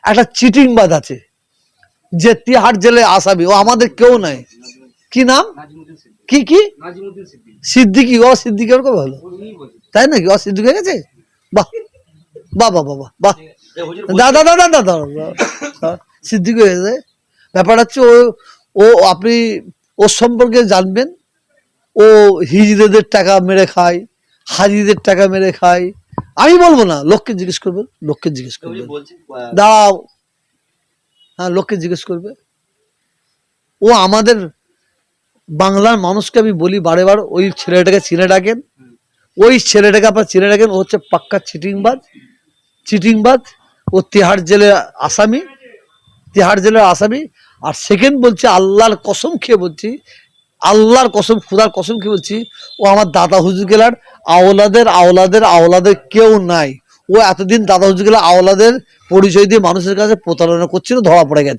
একটা চিটিংবাজ আছে যে তিহার জেলে আসামি, ও আমাদের কেউ নাই। কি নাম? কি কি সিদ্দিকি? ও সিদ্দিকি ওরকম হলো, তাই নাকি? ও সিদ্দিক হয়ে গেছে? বাহ বাহ বাহ বাহ বাহ, দাদা দাদা দাদা সিদ্দিক হয়ে গেছে। ব্যাপারটা হচ্ছে ও আপনি ওর সম্পর্কে জানবেন, ও হিজড়েদের টাকা মেরে খায়, হাজিদের টাকা মেরে খায়। আমি বলবো না, লোককে জিজ্ঞেস করবেন, লোককে জিজ্ঞেস করবেন। দাঁড়াও, হ্যাঁ লোককে জিজ্ঞেস করবে। ও আমাদের বাংলার মানুষকে, আমি বলি বারে বার, ওই ছেলেটাকে চিনে রাখেন, ওই ছেলেটাকে আপনার চিনে রাখেন। ও হচ্ছে পাক্কা চিটিংবাজ, চিটিংবাজ। ও তিহার জেলের আসামি, তিহার জেলের আসামি। আর সেকেন্ড বলছে, আল্লাহর কসম খেয়ে বলছি, আল্লাহর কসম, খুদার কসম খেয়ে বলছি, ও আমার দাদা হুজুর গেলার আওলাদের আওলাদের আওলাদের কেউ নাই। ও এতদিন দাদা হুজুর গেলার আওলাদের পরিচয় দিয়ে মানুষের কাছে প্রতারণা করছিল, ধরা পড়ে গেছে।